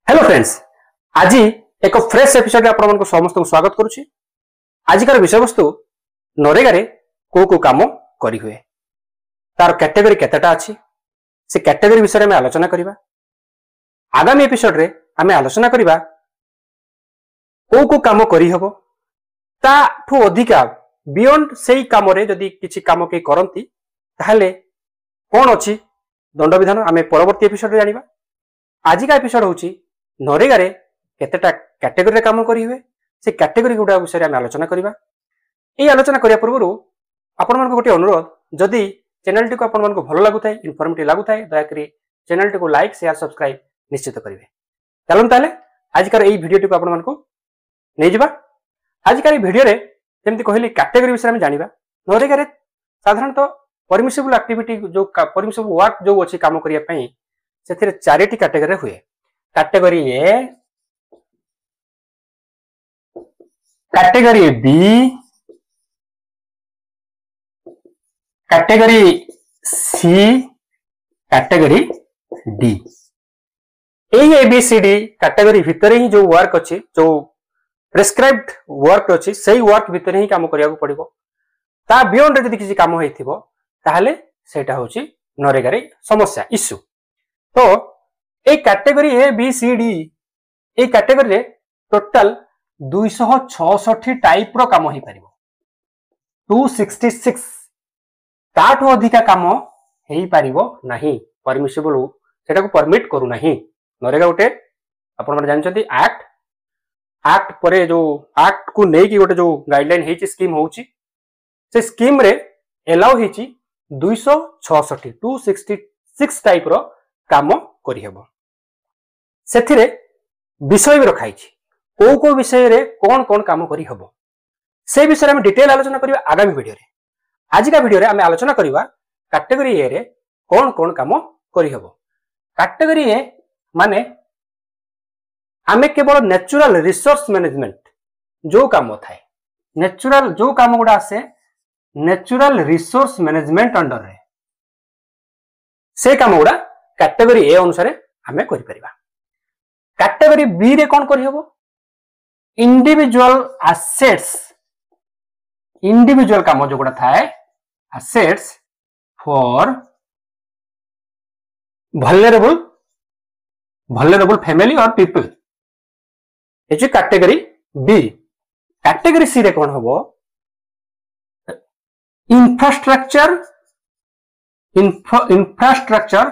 Hello friends, आज एक fresh episode आप समस्त स्वागत करुच्ची। आजिकार विषय वस्तु नरेगा को कम करी हुए तार कैटेगरी केतेटा अच्छी से कैटेगरी विषय में आलोचना करिबा। आगामी एपिसोड रे आमे आलोचना करिबा को काम करी हबो ताठू अधिका बियॉन्ड सेही काम रे जदी किछि काम के करंती ताहले कोन अछि दंड विधान आमे परवर्ती एपिसोड रे जानिबा। आजिका एपिसोड होची नरेगा रे केतेटा कैटेगरी रे काम करी हुए से कैटेगरी गुडा विषय आमे आलोचना करिबा। एई आलोचना करिया पूर्वरु आपण मानको गोटे अनुरोध, जदि चैनल टी को आपण मानको भलो लागुथाय, इन्फॉर्मेटिव लागुथाय, दया करी चैनल टी को लाइक शेयर सब्सक्राइब निश्चित करिवे। चलन ताले आजिकार एई वीडियो टी को आपण मानको नै जिबा। आजिकार एई वीडियो रे जेमति कहली कैटेगरी विषय में जानिबा। नरेगा रे साधारणतः परमिसिबल एक्टिविटी जो परमिसिबल वर्क जो अछि काम करिया पई सेथिरे चारिटी कैटेगरी हुए। Category A, category B, category C, category D. ABCD category भितर ही जो वर्क अच्छी, जो प्रेस्क्राइब्ड वर्क अच्छी, सही वर्क भितर ही काम करिया पड़िबो। ता बियॉन्ड जदि किसी काम होइथिबो ताहले सेटा होची नरेगा रे समस्या इश्यू। तो A category A B C D A category रे टोटल 266 टाइप रो काम होई परिबो। 266 ताठो अधिका काम हेई परिबो नाही, परमिसिबल सेटा को परमिट करू नाही। नरेगा गोटे आपण माने जानचंती एक्ट परे जो एक्ट को नै कि गोटे जो गाइडलाइन हेची स्कीम होची, से स्कीम रे एलाउ हेची 266 टाइप रो काम करि हेबो। सेथिरे विषय भी रखाई को विषय रे कौन काम करी हबो से विषय में डिटेल आलोचना करिबा आगामी वीडियो रे। आज का वीडियो रे आमे आलोचना करिबा कैटेगरी ए रे कौन काम करी हबो। कैटेगरी ए माने आमे केवल नेचुरल रिसोर्स मैनेजमेंट जो काम थाए, नेचुरल जो काम गुडा आसे नेचुरल रिसोर्स मैनेजमेंट अंडर रे से काम गुडा कैटेगरी ए अनुसार आमे करि परिबा। कैटेगरी बी रे कौन करी हबो, इंडिविजुअल एसेट्स, इंडिविजुअल काम जो गुडा थाए एसेट्स फॉर vulnerable फैमिली और पीपल, ये कैटेगरी बी। कैटेगरी सी रे कौन हबो, infrastructure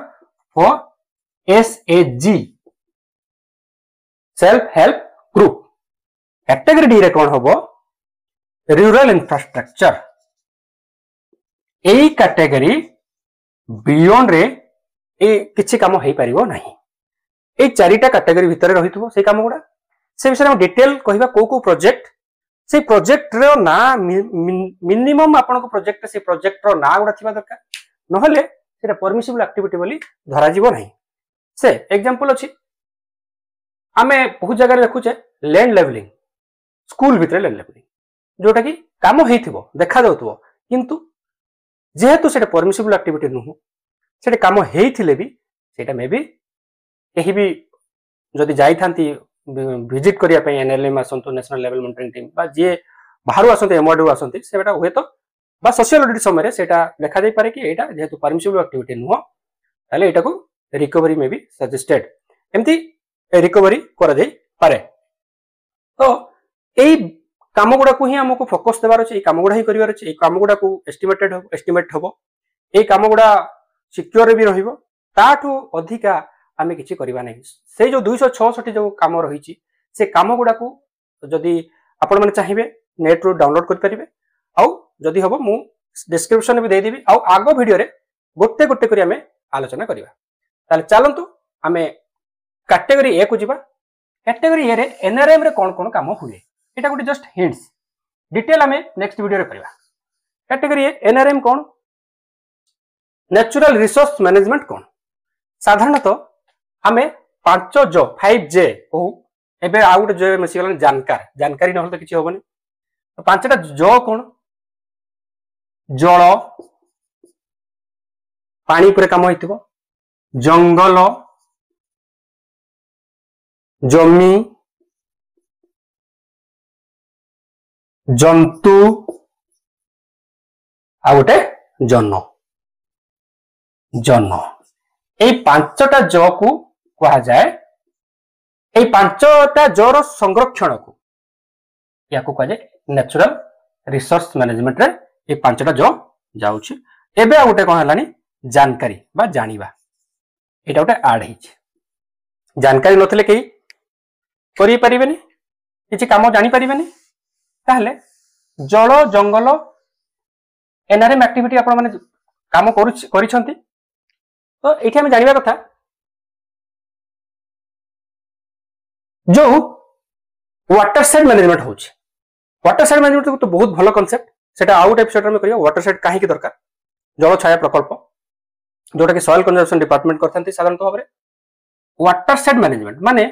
for SAG, self help group. Category D रे कौन हबो, रूरल इंफ्रास्ट्रक्चर। एई कैटेगरी बियॉन्ड रे ए किछि काम हेई परिबो नाही। ए चारिटा कैटेगरी भितर रहितबो से काम गुडा से विषय में डिटेल कहिबा को प्रोजेक्ट, से प्रोजेक्ट रो ना मिनिमम आपन को प्रोजेक्ट से प्रोजेक्ट रो ना गुडा थिबा दरकार, नहले सेटा परमिसिबल एक्टिविटी बोली धरा जीवो नाही। से एग्जांपल अछि, आमे बहुत जगह देखुचे लैंड लेवलिंग, स्कूल भितर लैंड लेवलिंग जोटा कि काम हेइथिबो देखा जाउथबो, किंतु जेहेतु सेटा परमिसिबल एक्टिविटी नुह, सेटा काम हेइथिले भी सेटा मे भी केही भी जदि जाई थांती विजिट करिया पई एनएलएम आसंतो, नेशनल लेवल मॉनिटरिंग टीम बा जे बाहरु आसंते एमओडू आसंती, सेटा होय तो बा सोशल ऑडिट समय रे सेटा देखा जाई पारे कि एटा जेहेतु परमिसिबल एक्टिविटी नुह, ताले एटा को रिकवरी में भी सजेस्टेड एमती रिकवरी कर दे पारे। तो एई काम गुडा को ही हमको फोकस देबार अछि, एई काम गुडा ही करिवार अछि, एई काम गुडा को एस्टिमेट हबो, एई काम गुडा सिक्योर भी रहिबो, ताठू अधिका आमे किछि करिबा नै। से जो 266 जो काम रहिछि से काम गुडा को जदि आपण माने चाहिबे नेट रो डाउनलोड कर परिबे, आउ जदि हबो मु डिस्क्रिप्शन भी दे देबी, आउ आगो वीडियो रे गोटे गोटे करी आमे आलोचना करिबा। ताले चलंतु आमे कैटेगरी ए को जिबा। कैटेगरी ए रे एनआरएम रे कौन काम हुए एटा गोटे जस्ट हिंट्स, डिटेल आमे नेक्स्ट वीडियो रे करिबा। कैटेगरी ए एनआरएम कौन, नेचुरल रिसोर्स मैनेजमेंट कौन। साधारणतः आमे 5J कहू, एबे आ गोटे जो मिसी गलन जानकारी नहल तो किछि होबनी। तो 5टा जो कौन, जल, पानी पर काम होइथिबो, जंगल, जमी जंतु आ गोटे जन जन ए पांचटा ज को कहा जाए ए पांचटा जर संरक्षण को या को कहा जाए नेचुरल रिसोर्स मैनेजमेंट रे ए पांचटा ज जाउछि एबे आ गोटे कोन हलानी जानकारी बा जानिबा एटा गोटे ऐड हिच जानकारी नथले कई करि परिबेनी किछि काम जानि परिबेनी ताहले जल जंगल एनआरएम एक्टिविटी आपण माने काम करिसंती तो एठी हम जानिबा कथा जो वाटर साइड मैनेजमेंट होछि वाटर साइड मैनेजमेंट तो बहुत भलो कांसेप्ट सेटा आउट एपिसोड में करियो वाटर साइड काहे की दरकार जल छाया प्रकल्प जोटा कि सॉइल कंजर्वेशन डिपार्टमेंट करथंती साधारणतः भाबरे वाटर साइड मैनेजमेंट माने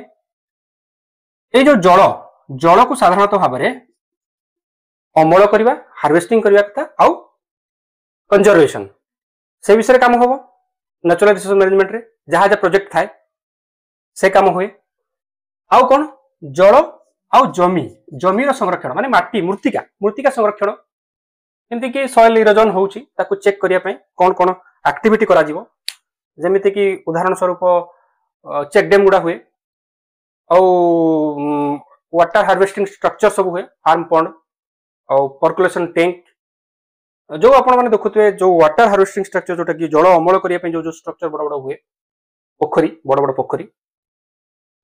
ए जो जल जल को साधारणतः भाबरे अमल करबा हार्वेस्टिंग करबा कथा आउ कंजर्वेशन से विषय काम होबो नेचुरल रिसोर्स मैनेजमेंट रे जहा जा प्रोजेक्ट थाए से काम होए आउ कोन जल आउ जमी जमीर संरक्षण माने माटी मृत्तिका मृत्तिका संरक्षण एमती कि सॉइल इरोजन होउची ताकू चेक करिया पय कोन कोन एक्टिविटी करा जीवो जेमिति कि उदाहरण स्वरूप चेक डैम गुडा हुए आउ वाटर हार्वेस्टिंग स्ट्रक्चर सब हुए फार्म पॉन्ड और पर्कुलेशन टैंक जो आपण माने देखुतवे जो वाटर हार्वेस्टिंग स्ट्रक्चर जोटा कि जल अमल करिया पय जो जो स्ट्रक्चर बड़ बड़ हुए पोखरी बड़ बड़ पोखरी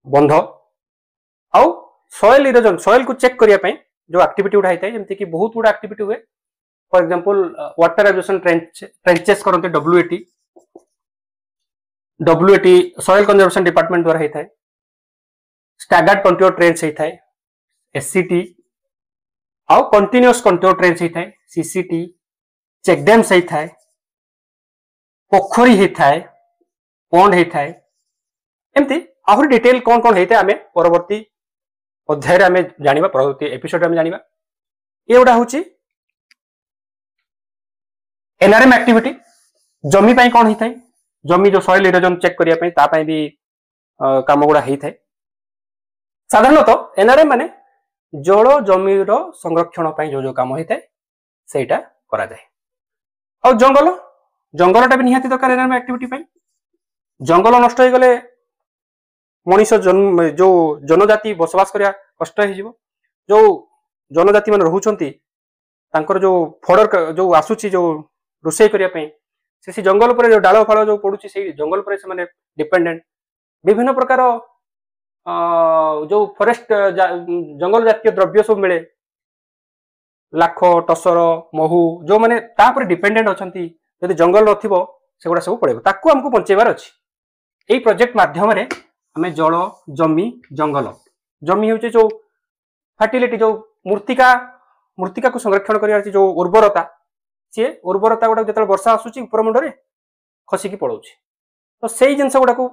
बंध आउ सॉइल इरोजन सॉइल को चेक करिया पय जो एक्टिविटी उठाई थाए जेमति कि बहुत गुडा एक्टिविटी हुए for example water absorption trenches करते डब्ल्यूएटी सॉइल कंजर्वेशन डिपार्टमेंट द्वारा होता है स्टैगर्ड कंट्रोल ट्रेंच होता है एससीटी आउ कंटिन्यूअस कंट्रोल ट्रेंच होता है सीसीटी चेक डैम्स होता है पोखरी होता है पॉन्ड होता है एमती आहुरी डिटेल कौन कौन होता है आमे परवर्ती अध्याय आमे जानिबा परवर्ती एपिसोड आमे जानिबा ये गुडा होची एनआरएम एक्टिविटी जमी पाई कौन होता है जमी जो सॉइल इरोजन चेक करिया पई ता पई भी काम गुडा होता है साधारणतः एनआरएम माने जल जमीर संरक्षण पई जो जो काम होता है सेटा करा जाए और जंगल जंगलटा भी निहाती दरकार एनआरएम एक्टिविटी पई जंगल नष्ट हो गले मनीष जो जनजाति बसवास करिया कष्ट हो जिवो जो जनजाति मान रहउछंती तांकर जो फडर जो आसुची जो रोषे करिया पई से जंगल पर जो डाल फाल जो पड़ुची से जंगल पर से माने डिपेंडेंट विभिन्न प्रकार जो फॉरेस्ट जंगल जातीय द्रव्य सब मिले लाख टसर महू जो माने ता पर डिपेंडेंट अछंती यदि जंगल नथिबो सेगुडा सब पड़ेबो ताकू हमको बंचेबार अछि एई प्रोजेक्ट माध्यम रे हमें जल जमी जंगल जमी होचे जो फर्टिलिटी जो मृत्तिका को संरक्षण करिया जो उर्वरता सी उर्वरता गुड़ा जो वर्षा आसूची उपर मुंडे खसिकी पड़ोची तो से जिनस गुड़ा को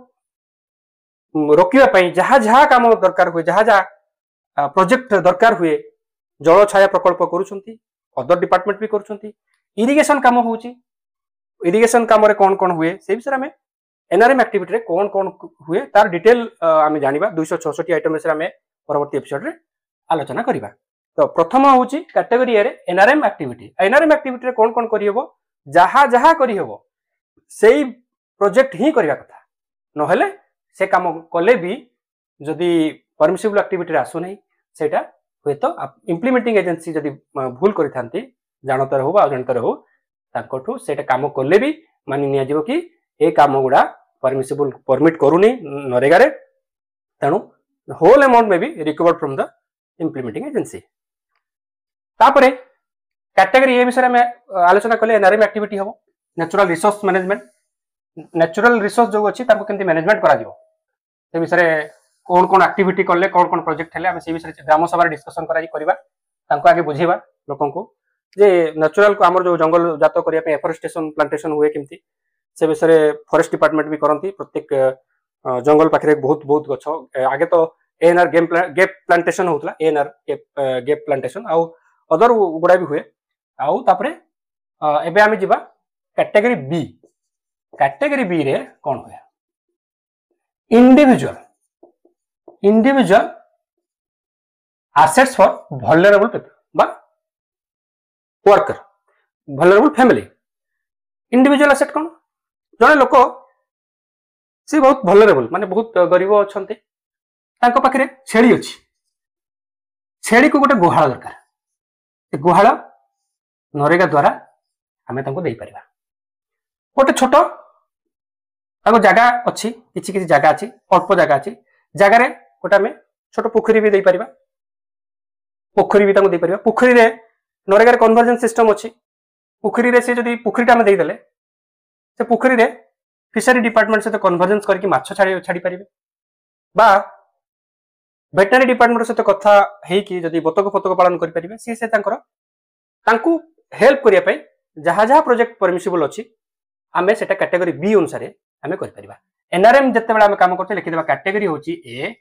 रोकवाई जहाँ जहाँ काम दरकार हुए जहाँ जहाँ प्रोजेक्ट दरकार हुए जल छाया प्रकल्प करुछंती अदर डिपार्टमेंट भी करुछंती इरिगेशन काम होउची इरिगेशन काम रे कौन कौन हुए से विषय में एनआरएम एक्टिविटी रे कौन कौन हुए तार डिटेल आमे जानिबा 266 आइटम में आमे परवर्ती एपिसोड रे आलोचना करिबा तो प्रथम होउची कैटेगरी रे एनआरएम एक्टिविटी रे कौन कौन करि हेबो जहाँ जहाँ करि हेबो सेही प्रोजेक्ट ही करिया कथा नहेले से काम कले भी जदि परमिसिबल एक्टिविटी रे आसु नहीं सेटा हुए तो इंप्लीमेंटिंग एजेंसी जदि भूल करि थांती जानतर हो बा जानतर हो तांकोठु सेटा काम कले भी मानि निया जिवो कि ए काम गुडा परमिसिबल परमिट करूनी नरेगा रे तणु होल अमाउंट में भी recovered from the implementing agency तापरे कैटेगरी ए विषय में आलोचना कले एनआरएम एक्टिविटी हो natural resource management natural resource जो अछि ताको केंति मैनेजमेंट करा जिवो से विषय कौन कौन एक्टिविटी कले कौन कौन प्रोजेक्ट हेले आमे से विषय ग्राम सभा डिस्कशन करबा तांको आगे बुझेबा लोकन को जे नेचुरल को हमर जो जंगल जातो करिया पे एफोरेस्टेशन प्लांटेशन हुए केंति से विषय फॉरेस्ट डिपार्टमेंट भी करती प्रत्येक जंगल पाखे बहुत बहुत गछ आगे तो एएनआर गैप प्लांटेशन होतला एएनआर गैप प्लांटेशन आउ अदर गुडा भी हुए आउ तापरे एबे आमे जिबा कैटेगरी बी रे कोन होया individual assets for vulnerable people बा worker vulnerable family individual asset कौन जड़े लोक सी बहुत vulnerable माने बहुत गरीब अच्छे पाखे छेली अच्छी छेली को गोटे गुहाल दरकार गुहाल नरेगा द्वारा आम दे पार गोटे छोट जगह अच्छी किसी किसी जगह अच्छी अल्प जगह अच्छी जगार गोटे आम छोट पोखरी भी दे पार पोखरी भी दे पार पोखरी रे नरेगा कन्वर्जन सिस्टम अच्छी पोखरी रे से जदि पोखरीटा आम देदेले से पोखरी रे फिशरी डिपार्टमेंट सहित कन्वर्जेन्स करके माछ छाड़ी पारे बा वेटनरी डिपार्टमेंट सहित कथा हेकि जदि बतक फतक पालन करें सी से हेल्प करने जहाँ जहाँ प्रोजेक्ट परमिसिबल अच्छी आम से कैटेगरी बी अनुसार आम कर एनआरएम जिते बड़े आम कम कर लिखिदेवा कैटेगरी हूँ ए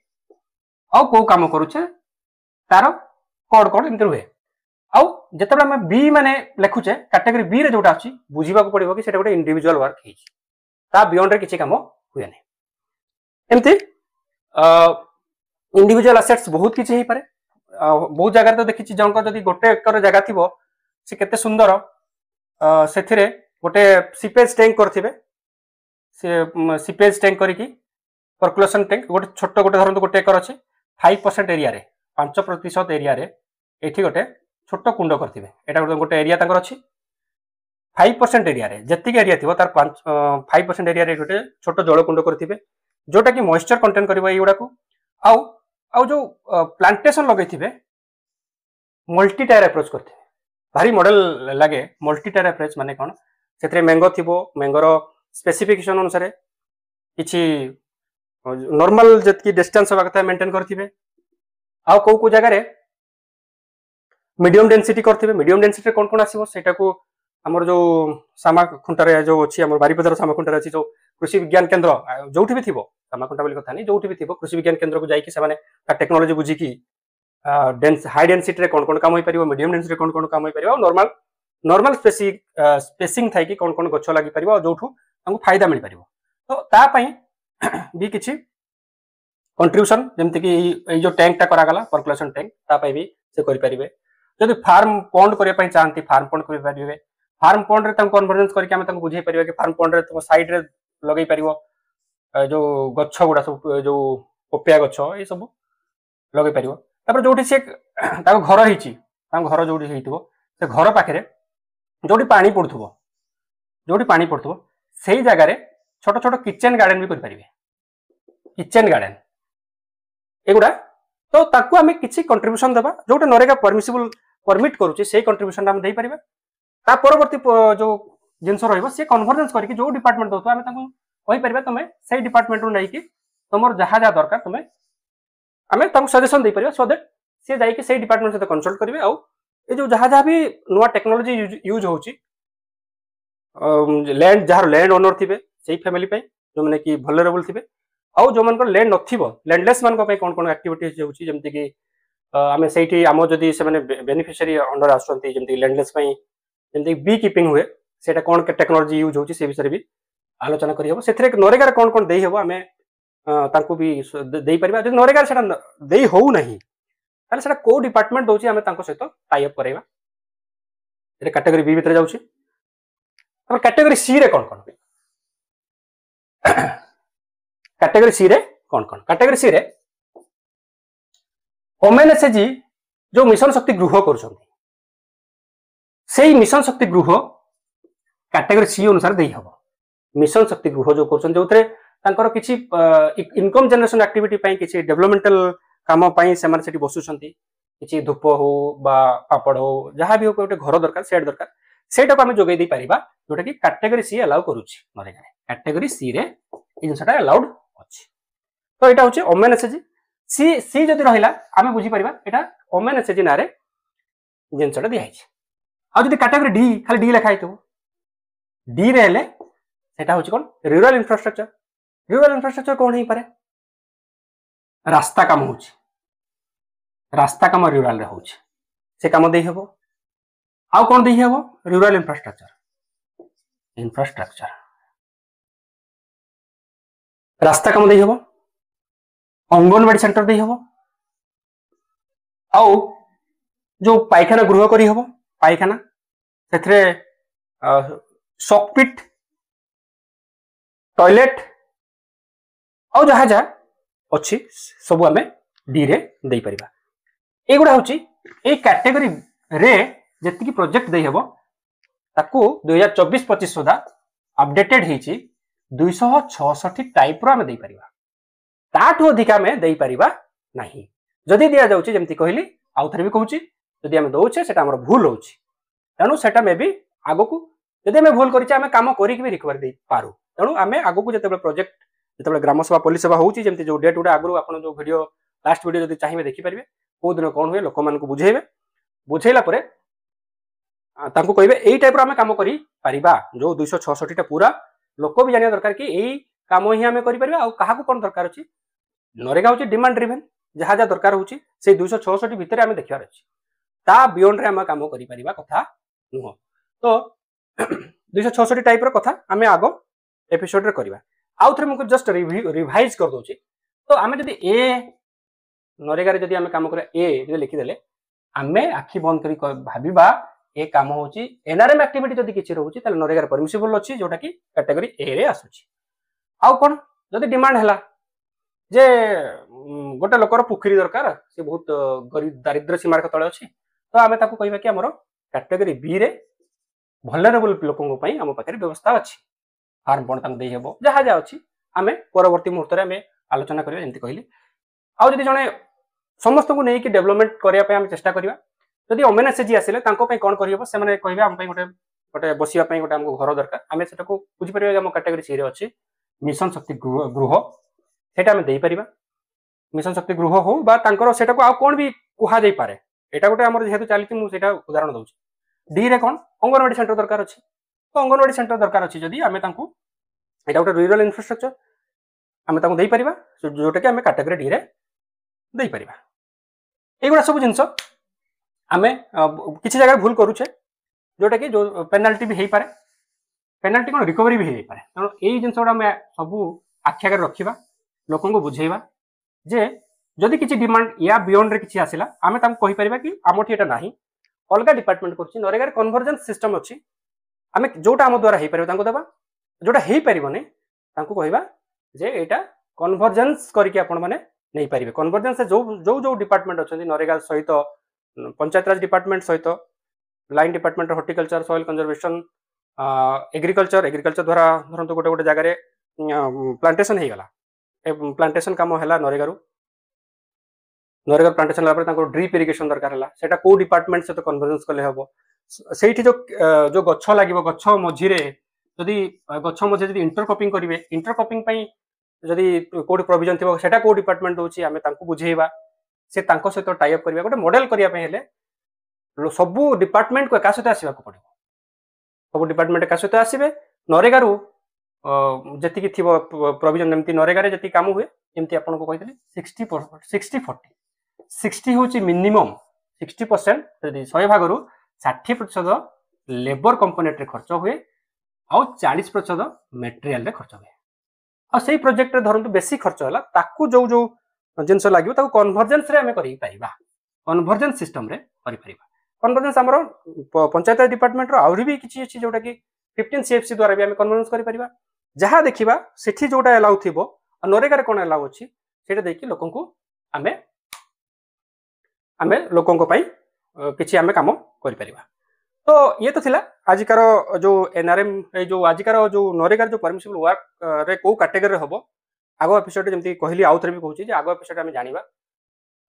आउ कौ कम करुचे तार कौन कौन एमती रुहे आउ जिते बड़े आम बी माने लिखुचे कैटेगरी बी रे जोटा अच्छी बुझा पड़ो कि गोटे इंडिविजुअल वर्क है बियॉन्ड रे किसी काम हुए ना एमती इंडिविजुअल एसेट्स बहुत किसी हो पारे बहुत जगह तो देखी जन जदि गोटे एकर जगह थी से केते सुंदर से गोटे सीपेज टैंक करथिबे से सीपेज टैंक करिकी पर्कुलेशन टैंक गोटे छोट गोटे धरन गोटे एकर अच्छे 5% एरिया रे 5% एरिया रे एठी गोटे छोट कुंड करथिबे एटा गोटे एरिया तांकर अछि 5% एरिया रे जतिक एरिया थिबो तार 5% एरिया रे गोटे छोट जल कुंड करथिबे जोटा कि मॉइस्चर कंटेन करबा एगुडा को आउ आउ जो प्लांटेशन लगेथिबे मल्टी टायर अप्रोच करथिबे भारी मॉडल लागे मल्टी टायर अप्रोच माने कोन सेतरे मैंगो थिबो मैंगोर स्पेसिफिकेशन अनुसार किछि नॉर्मल जतकी डिस्टेंस होबा कथा मेंटेन करथिबे आउ को जगह रे मीडियम डेंसिटी करथिबे मीडियम डेंसिटी कोन कोन आसीबो सेटा को हमर जो सामा खुंटारे जो अछि हमर बारीपदार सामा खुंटारे अछि जो कृषि विज्ञान केंद्र जोठी भी थिबो सामा खुंटा बोली कथा नहीं जोठी भी थिबो कृषि विज्ञान केंद्र को जाई कि से माने टेक्नोलॉजी बुझी की हाई डेंसिटी रे कोन कोन काम होई परिबो मीडियम डेंसिटी कोन कोन काम होई परिबो नॉर्मल नॉर्मल स्पेसिंग थाई कि कोन कोन गछ लागि परिबो जोठू हमको फायदा मिल परिबो तो ता पई भी किछि कंट्रीब्यूशन जेमति कि ए जो टैंक टा करा गला पर्कुलेशन टैंक ता पई भी से करि परिबे जदि फार्म पॉन्ड करे पई चाहंती फार्म पॉन्ड करि परिबे फार्म पॉन्ड रे तंग कन्वर्जेंस करके हम तंग बुझाई परिबे कि फार्म पॉन्ड रे तुम साइड रे लगै परिबो जो गछ गुडा सब जो पोपिया गछ ए सब लगै परिबो तापर जोठी से ताको घर हिची ताको घर जोठी हेइतबो से घर पाखरे जोठी पानी पड़थबो सेही जगह रे छोट छोट किचन गार्डन भी कर परिबे किचन गार्डन एगुडा तो ताकू आमे किछि कंट्रीब्यूशन देबा जोटा नरेगा परमिसिबल परमिट करूची से कंट्रीब्यूशन हम देई परिबे ता परवर्ती जो जिंस रहइबो से कन्वर्जेंस करके जो डिपार्टमेंट दोतो आमे ताकू कहि परिबे तमे सेही डिपार्टमेंट रो नै कि तमर जहा जा दरकार तमे आमे ताकू सजेशन देई परिबे सो दैट से जाई कि सेही डिपार्टमेंट से कंसल्ट करिवे आउ ए जो जहा जहा भी नुवा टेक्नोलॉजी यूज होची लैंड जहार लैंड ओनर थिबे सेही फैमिली पे जो माने कि वल्नरेबल थिबे आउ जो मन को लैंड नथिबो लैंडलेस मान को पे कोन कोन एक्टिविटीज होची जेमति कि आमे सेठी आमो जदी से माने बेनिफिशियरी अंडर आसुंती जेमति लैंडलेस पई जेमति बी कीपिंग हुए सेटा कोन के टेक्नोलॉजी यूज होची से विषय भी आलोचना करि हबो सेथरे नरेगा रे कोन कोन देई हबो आमे तांको भी देई परिबा जदी नरेगा सेटा देई होउ नाही ताले सेटा को डिपार्टमेंट दोची आमे तांको सहित टाई अप करैबा रे कैटेगरी बी भीतर जाउची और कैटेगरी सी रे कोन कोन कैटेगरी सी रे कोन कोन कैटेगरी सी रे ओमेन एसएचजी जो मिशन शक्ति गृह करछंती सेही मिशन शक्ति गृह कैटेगरी सी अनुसार देई हबो मिशन शक्ति गृह जो करछन जोथरे तांकर किछि इनकम जनरेशन एक्टिविटी पई किछि डेवलपमेंटल काम पई से माने सेठी बसुछंती किछि धूप हो बा पापड़ हो जहां भी हो गोटे घर दरकार सेट दरकार सेटा को हम जोगै दी परिबा जोटा कि कैटेगरी सी अलाउ करूछि नरेगा कैटेगरी सी रे इ जिनसटा अलाउड अछि तो एटा होछि ओमेन एसएचजी सी सी जदि रहिला आमे बुझी परिबा एटा ओमेन एसएचजी नारे जिनसटा दिया है आ जदि कैटेगरी डी खाली डी लिखा हितो डी रे हेले सेटा होछि कोन रूरल इंफ्रास्ट्रक्चर कोन ही पारे रास्ता काम होछि रास्ता काम रूरल रे होछि से काम देई हबो आउ कोन देई हबो रूरल इंफ्रास्ट्रक्चर रास्ता काम देई हबो अंगनवाड़ी सेंटर दे हबो आउ जो पायखाना गृह करी हबो पायखाना सेथरे शॉकपिट टॉयलेट आउ जहा जहा अच्छी सब आम डी रे दे परिबा एगुड़ा हूँ ए कैटेगरी रे जी प्रोजेक्ट दे हेबो ताकू 2024-25 सुधा अपडेटेड होईची 266 टाइप रो आमे दे परिबा ताठू अधिक आमे दे परिबा नाही जदि दिया जाउची जेमति कहली आउ थरे भी कहूची जदि आमे दउचे सेटा हमर भूल होउची तणु सेटा मे भी आगो को जदि आमे भूल करिचे आमे काम करी के भी रिकवर दे पारू तणु आमे आगो को जते प्रोजेक्ट जते ग्राम सभा पुलिस सभा होउची जेमति जो डेट उडा आगु आपण जो वीडियो लास्ट वीडियो जदि चाहिए देखि परिबे को दिन कोन हुए लोक मान को बुझेबे बुझेला परे तांको कहबे एई टाइप रो आमे काम करी परिबा जो 266 टा पूरा लोक भी जानिया दरकार कि एई काम ही आमे करि परिबा आ काहा को कोन दरकार अछि नरेगा होची डिमांड ड्रिवन जहा जा दरकार होची से 266 भीतर आमे देखियार अछि ता बियॉन्ड रे आमे काम करि परिबा कथा नुह तो 266 टाइप रो कथा आमे आगो एपिसोड रे करबा आउ थरे मको जस्ट रिवाइज कर दोची तो आमे जदी ए नरेगा रे जदी आमे काम करे ए जे लिखि देले आमे आखि बंद करी भाबिबा ए काम होची एनआरएम एक्टिविटी जदी किछि रहउची तले नरेगा रे परमिसिबल अछि जोटा कि कैटेगरी ए रे आसुची आउ कोन जदी डिमांड हला जे गोटे लोकर पोखरी दरकार से बहुत गरीब दारिद्र सीमा रे तळे अछि तो आमे ताको कहबा कि हमरो कैटेगरी बी रे वल्नरेबल लोकन पई हम पाखरे व्यवस्था अछि फार्म बन तांग देई हेबो जहा जा अछि आमे परवर्ती मुहूर्त रे आमे आलोचना करिया जेंति कहली आउ जदी जने समस्त को नै कि डेवलपमेंट करिया पे आमे चेष्टा करिया जदी ओमेनएस जी आसिले तांको पे कोन करियबो से माने कहबे हम पे गोटे बसिया पे गोटे हमको घर दरकार आमे सेटा को बुझि परिबा हम कैटेगरी सी रे अछि मिशन शक्ति गृह सेटा आमे देई परिबा मिशन शक्ति गृह हो बा तांकर सेटा को आ कोन भी कुहा जाई पारे एटा गोटे हमर जेहेतु चालिति मु सेटा उदाहरण दउछि डी रे कोन अंगनवाड़ी सेंटर दरकार अछि तो अंगनवाड़ी सेंटर दरकार अछि जदी आमे तांको एटा गोटे रूरल इंफ्रास्ट्रक्चर आमे तांको देई परिबा जोटा कि आमे कैटेगरी डी रे देई परिबा एगुड़ा सब जिनस आमे किसी जगह भूल करूचे जोटा कि जो पेनाल्टी भी हेई पारे पेनाल्टी कोन रिकवरी भी हेई पारे तनो एई जिनसडा आमे सब आखि आगे रखिबा लोकन को बुझेइबा जे जदि किछि डिमांड या बियॉन्ड रे किछि आसिला आमे ताम कहि परिबा कि आमठी एटा नाही अलगा डिपार्टमेंट करछि नरेगा रे कन्वर्जेंस सिस्टम अछि आमे जोटा आम द्वारा हेई परिबा तांको देबा जोटा हेई परिबने तांको कहिबा जे एटा कन्वर्जेंस करके आपण माने नहीं पारिबे कन्वर्जेंस जो जो जो डिपार्टमेंट अछि नरेगा सहित पंचायत राज डिपार्टमेंट सहित line department horticulture soil conservation agriculture द्वारा धरंतु गोटे गोटे जगह रे प्लांटेशन हे गला ए प्लांटेशन काम हैला नरेगा प्लांटेशन ला पर तांको ड्रिप इरिगेशन दरकार हैला सेटा को डिपार्टमेंट से तो कन्वर्जेंस करले हबो सेठी जो जो गच्छ लागिवो गच्छ मझी रे जदी गच्छ मझी जदी इंटरक्रॉपिंग करिवे इंटरक्रॉपिंग पई जदी कोड प्रोविजन थिबो सेटा को डिपार्टमेंट दोची आमे तांको बुझेइबा से तांको सहित टाई अप करबा गोटे मॉडल करिया पे हेले सब डिपार्टमेंट को एका सहित आसीबा को पड़िबो सब डिपार्टमेंट एका सहित आसीबे नरेगा रु जति कि थिबो प्रोविजन जेमति नरेगा रे जति काम हुए जेमति आपन को कहितले 60 होची मिनिमम 60% जदी 100 भाग रु 60% लेबर कंपोनेंट रे खर्च हुए आ 40% मटेरियल रे खर्च हुए आ सेही प्रोजेक्ट रे धरंतु बेसी खर्च होला ताकू जो जो जिनस लागियो ताकू कन्वर्जेंस रे हमें करि पाइबा कन्वर्जेंस सिस्टम रे करि परिबा कन्वर्जेंस हमरो पंचायत डिपार्टमेंट रो आउरी भी किछि अछि जोटा कि 15 सीएफसी द्वारा भी हमें कन्वर्जेंस करि परिबा जहा देखिबा सेठी जोटा अलाउ थिबो आ नरेगा रे कोन अलाउ अछि सेटा देखि लोकन को आमे लोकन को पई किछि आमे काम करि परिबा तो ये तो थिला आजिकार जो एनआरएम जो आजिकार जो नरेगा जो परमिसिबल वर्क रे को कैटेगरी रे हबो आगो एपिसोड जेमति कहली आउ थरे भी कहूची जे आगो एपिसोड आमे जानिबा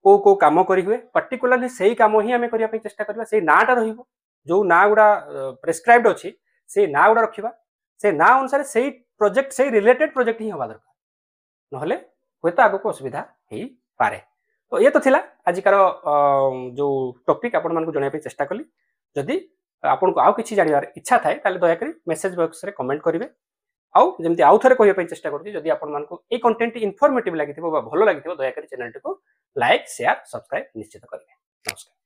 को काम करी हुए पर्टिकुलरली सेही काम ही आमे करिया पे चेष्टा करबा सेही नाटा रहिबो जो ना गुडा प्रेस्क्राइब्ड अछि से ना गुडा रखिबा से ना अनुसार सेही प्रोजेक्ट सेही रिलेटेड प्रोजेक्ट ही होबा दरकार नहले होय तो आगो को असुविधा हेई पारे तो ये तो थिला आजिकार जो टॉपिक आपण मान को जणाय पे चेष्टा कली जदी आपन को आउ किछि जानिबार इच्छा थाए ताले दया करी मेसेज बॉक्स रे कमेंट करिवे आउ जेमति आउ थरे कहिया पे चेष्टा करथि जदी आपन मान को ए कंटेंट इन्फॉर्मेटिव लागिथिबो बा भलो लागिथिबो दया करी चैनल को लाइक शेयर सब्सक्राइब निश्चित करिवे नमस्कार।